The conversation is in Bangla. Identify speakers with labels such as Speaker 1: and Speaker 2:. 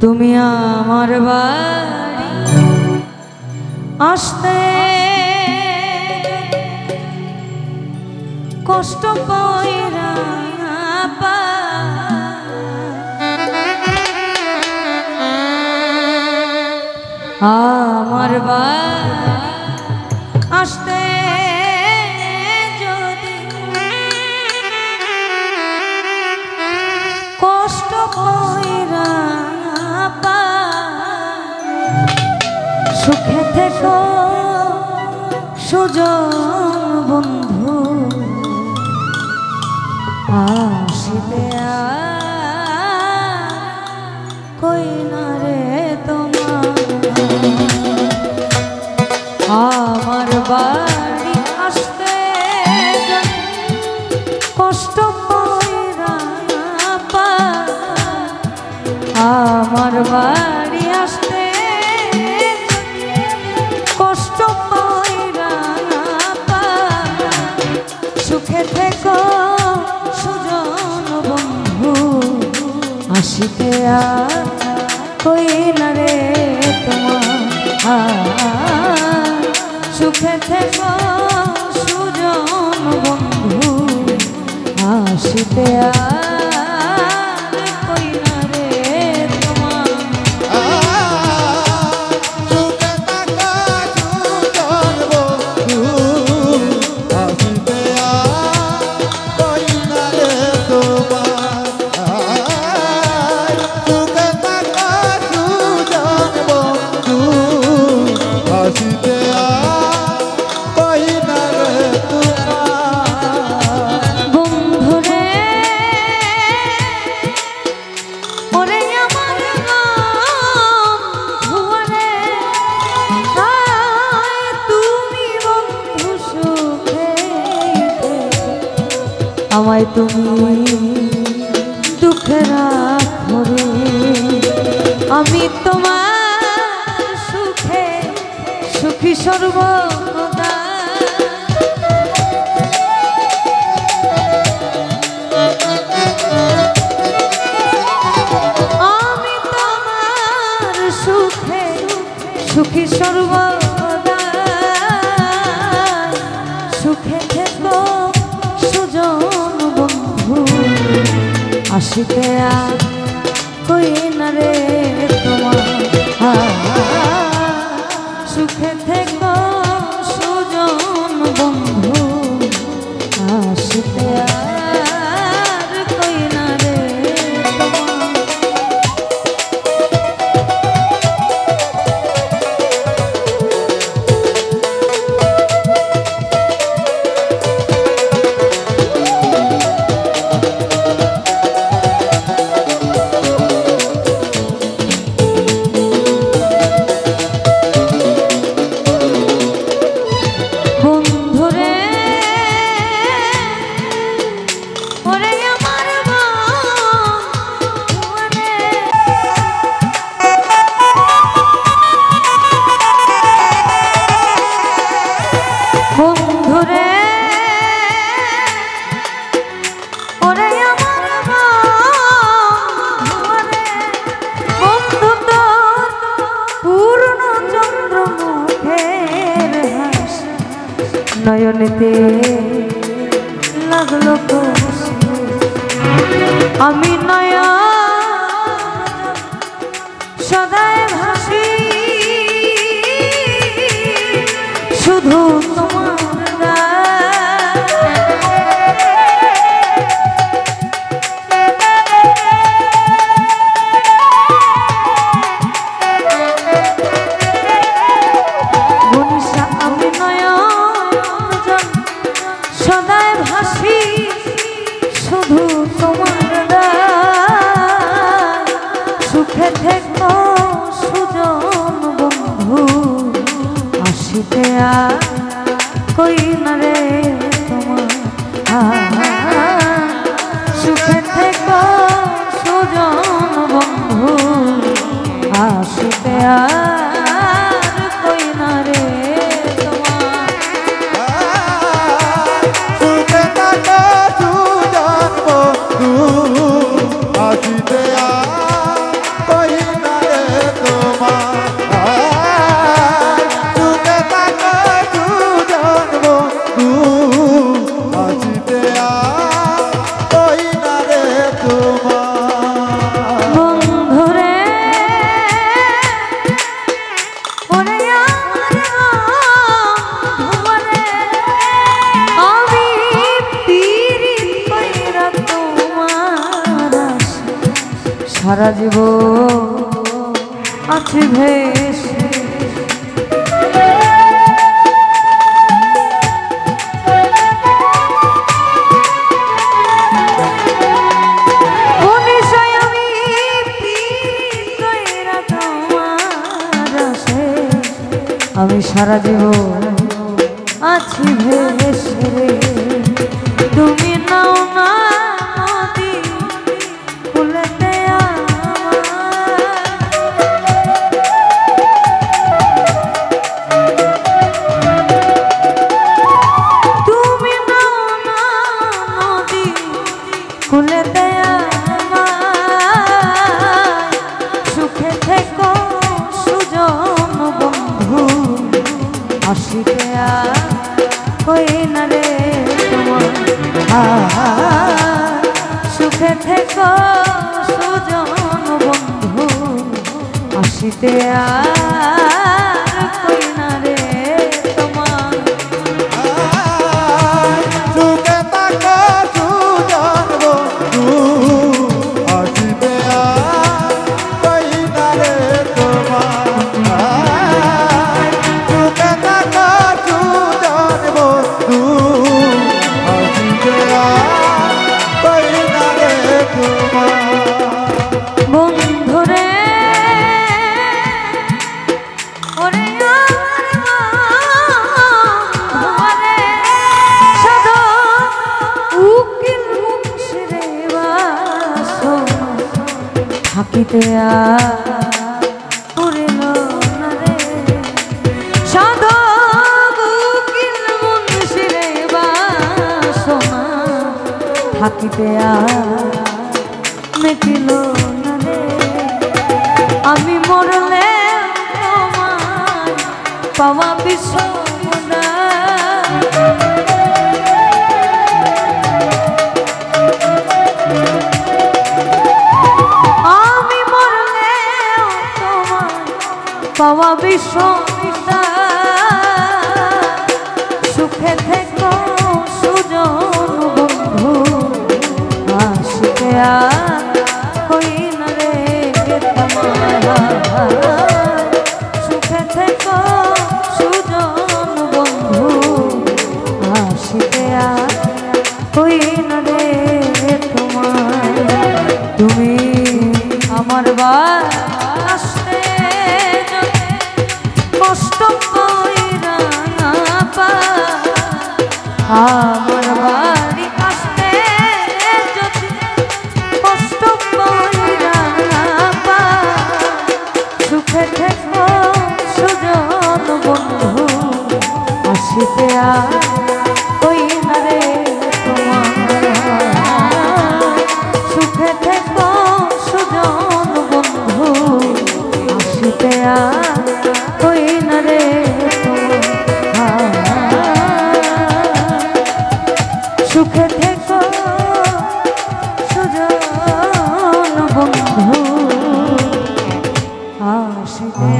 Speaker 1: তুমি আমার বাড়ি আসতে কষ্ট কইরা আমার বাড়ি আসতে যদি কষ্ট কইরা সুখে থেকো সুজন বন্ধু আসিতে কই না রে তোমার আমার বাড়ি আসতে কষ্ট কইরা আমার বাড়ি আসতে কষ্ট কইরা সুখে থেকো সুজন বন্ধু আসিতে কই না রে তোমার সুখে থেকো সুজন বন্ধু আসিতে কই না রে তোমার
Speaker 2: সুখে থাকা সুজন বন্ধু আসিতে কই না রে তোমার সুখে থাকা সুজন বন্ধু আসিতে কই না রে তোমার
Speaker 1: বন্ধুরে ওরে আমার বন্ধুরে তুমি বন্ধু সুখে আমায় তুমি দুঃখে রাখো রে আমি তোমার সুখে সুখী সর্বদা আমি তোমার সুখে সুখী সর্বদা সুখে থেকো সুজন বন্ধু আসিতে কই না রে তোমার সুখে থেকো সুজন বন্ধু আসিতে কই না রে তোমার বন্ধুরে ওরে আমার বন্ধুরে বন্ধুরে ওরে আমার বন্ধুরে বন্ধু তোর পূর্ণ চন্দ্র মুখের হাসি নয়নেতে লাগলো কষ্ট আমি নয়ন সদাই ভাসি শুধু তোমার মনীষা আমি নয়ন সদাই ভাসি শুধু তোমার সুখে থেকো সুজন বন্ধু আসিতে কই না রে তোমার সুখে থেকো সুজন বন্ধু আসিতে কই না রে তোমার
Speaker 2: সুখে থাকা সুজন বন্ধু আসিতে কই না
Speaker 1: সারা জীবন আছি ভেসে। আমি সারা জীবন আছি ভেসে রে, তুমি নাও না নদী কুলেতে তুমি নাও না নদী কুলেতে সুখে থেকো সুজন বন্ধু, আসিতে কই না রে তোমার, সুখে থেকো সুজন বন্ধু, আসিতে কই না রে তোমার।
Speaker 2: সুখে থাকো সুজন বন্ধু, আসিতে কই না রে তোমার।
Speaker 1: বন্ধুরে ওরে আমারে সাধু উকিল মুন্সিরে বাসো থাকিতে করিল না রে, সাধু উকিল মুন্সিরে বাসো থাকিতে মেটিল না রে। আমি মরলে তোমার পাওয়া বিছানা, আমি মরলে তোমার পাওয়া বিছানা, সুখে থেকো সুজন বন্ধু, আসিতে কই না রে তোমার, সুখে থেকো সুজন বন্ধু, আসিতে কই না রে তোমার। তুমি আমার বাসতে কষ্ট কইরা না পা, আমার বাড়ি আসতে যদি কষ্ট কইরা না পা, সুখে থেকো সুজন বন্ধু, আসিতে কই না রে তোমার, সুখে থেকো সুজন বন্ধু, আসিতে কই না রে তোমার, সুখে থেকো সুজন বন্ধু, আসিতে